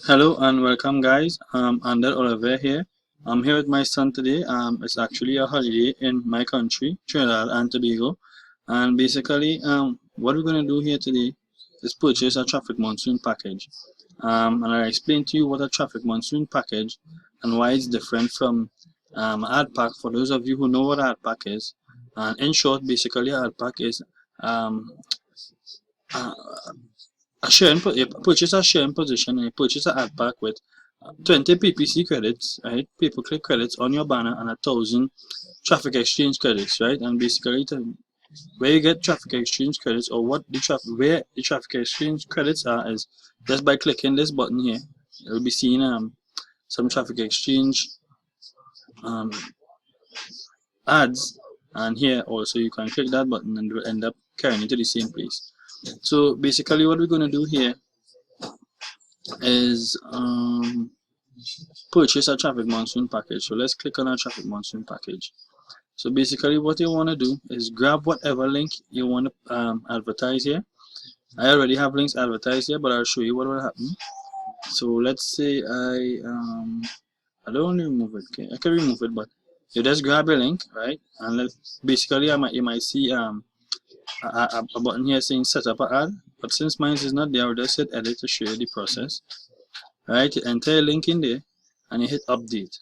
Hello and welcome, guys. Ander Oliver here. I'm here with my son today. It's actually a holiday in my country, Trinidad and Tobago, and basically, what we're gonna do here today is purchase a traffic monsoon package. And I'll explain to you what a traffic monsoon package and why it's different from ad pack. For those of you who know what ad pack is, and in short, basically, ad pack is um, a you purchase a share in position and you purchase an ad pack with 20 PPC credits, right? Pay per click credits on your banner and 1,000 traffic exchange credits, right? And basically, where you get traffic exchange credits or where the traffic exchange credits are is just by clicking this button here. You'll be seeing some traffic exchange um, ads, and here also you can click that button and it will end up carrying you to the same place. So basically, what we're going to do here is purchase a traffic monsoon package. So let's click on our traffic monsoon package. So basically what you want to do is grab whatever link you want to advertise here. I already have links advertised here, but I'll show you what will happen. So let's say I don't want to remove it. Okay, I can remove it, but you just grab your link, right? And basically you might see a button here saying set up an ad, but since mine is not there, I'll just hit edit to show you the process. Right, you enter a link in there and you hit update.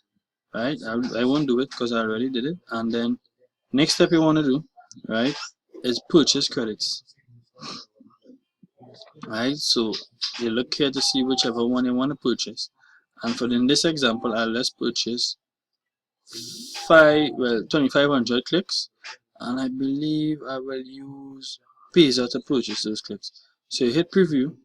Right, I won't do it because I already did it. And then next step you want to do, right, is purchase credits. Right, so you look here to see whichever one you want to purchase. And for in this example, I'll just purchase 2,500 clicks, and I believe I will use Payza to purchase those clicks. So you hit preview.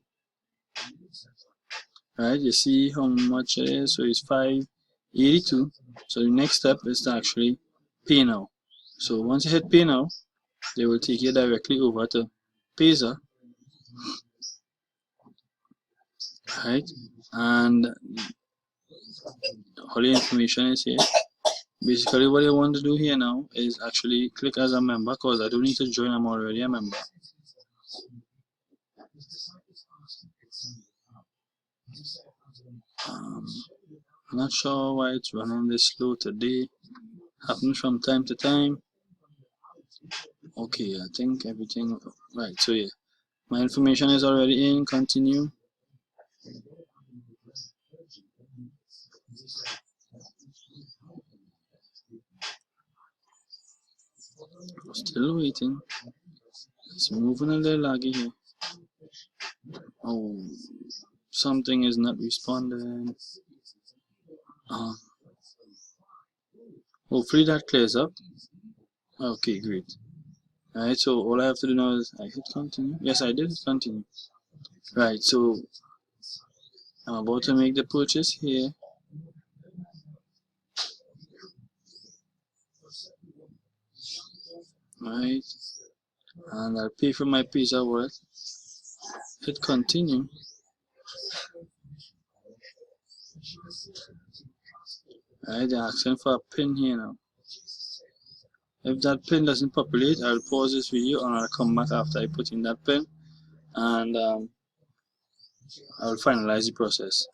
Right, you see how much it is. So it's 582. So the next step is to actually pay now. So once you hit pay now, they will take you directly over to Payza. Right, and all the information is here. Basically what you want to do here now is actually click as a member, because I don't need to join, I'm already a member. I'm not sure why it's running this slow today. Happens from time to time. Okay, I think everything right. So yeah, my information is already in. Continue. Still waiting. It's moving a little laggy here. Oh, something is not responding. Hopefully that clears up. Okay, great. Alright, so all I have to do now is I hit continue. Yes, I did continue. Right, so I'm about to make the purchase here. Right, and I'll pay for my Payza wallet. Hit continue. Right, they're asking for a pin here now. If that pin doesn't populate, I'll pause this video and I'll come back after I put in that pin, and I'll finalize the process.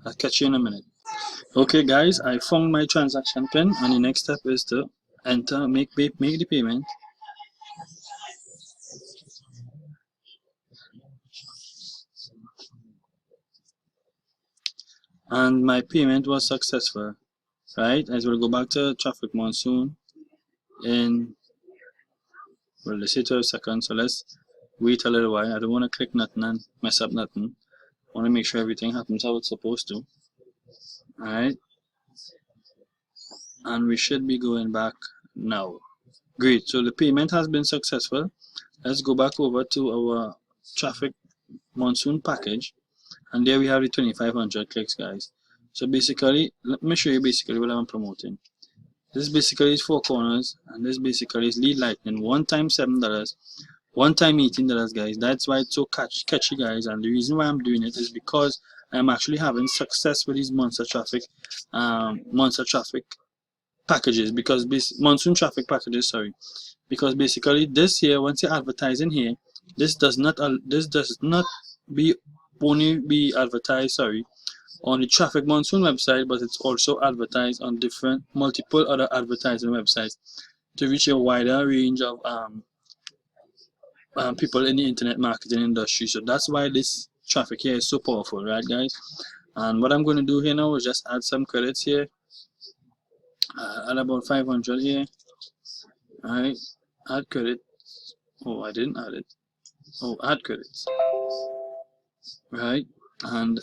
I'll catch you in a minute. Okay guys, I found my transaction pin, and the next step is to enter, make the payment. And my payment was successful. Right, as we'll go back to traffic monsoon in, well, let's say 12 seconds. So let's wait a little while. I don't want to click nothing and mess up nothing. I want to make sure everything happens how it's supposed to. Alright, and we should be going back now. Great, so the payment has been successful. Let's go back over to our traffic monsoon package, and there we have the 2,500 clicks, guys. So basically, let me show you basically what I'm promoting. This basically is 4 corners, and this basically is lead lightning. One time $7, one time $18, guys. That's why it's so catchy, guys. And the reason why I'm doing it is because I'm actually having success with these monster traffic packages, because monsoon traffic packages, sorry. Because basically this here, once you're advertising here, this does not be only be advertised, sorry, on the Traffic Monsoon website, but it's also advertised on multiple other advertising websites to reach a wider range of people in the internet marketing industry. So that's why this traffic here is so powerful, right, guys? And what I'm going to do here now is just add some credits here. Add about 500 here. Alright, add credit. Oh, I didn't add it. Oh, add credits. Right, and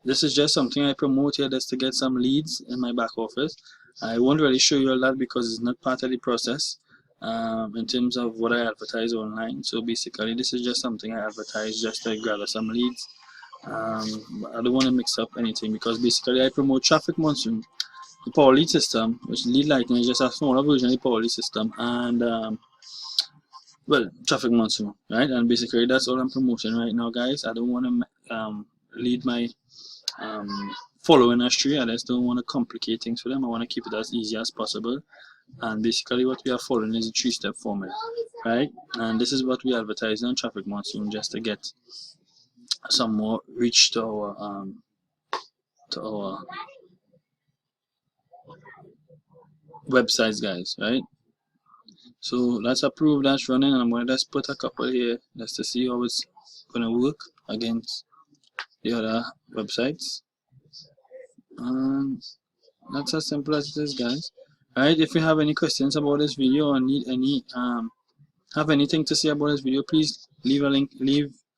this is just something I promote here just to get some leads in my back office. I won't really show you all that because it's not part of the process in terms of what I advertise online. So basically this is just something I advertise just to gather some leads. I don't want to mix up anything because basically I promote Traffic Monsoon, the Power Lead system, which Lead Lightning is just a smaller version of the Power Lead system, and well, Traffic Monsoon, right? And basically that's all I'm promoting right now, guys. I don't want to lead my following astray. I just don't want to complicate things for them. I want to keep it as easy as possible. And basically what we are following is a 3-step format, right? And this is what we advertise on Traffic Monsoon just to get some more reach to our websites, guys, right? So that's approved, that's running, and I'm going to just put a couple here just to see how it's going to work against the other websites. And that's as simple as it is, guys. Alright, if you have any questions about this video or need any have anything to say about this video, please leave a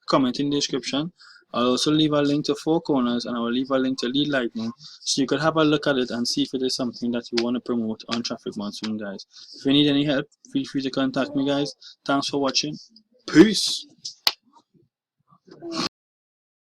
comment in the description. I'll also leave a link to Four Corners, and I will leave a link to Lead Lightning so you could have a look at it and see if it is something that you want to promote on Traffic Monsoon, guys. If you need any help, feel free to contact me, guys. Thanks for watching. Peace.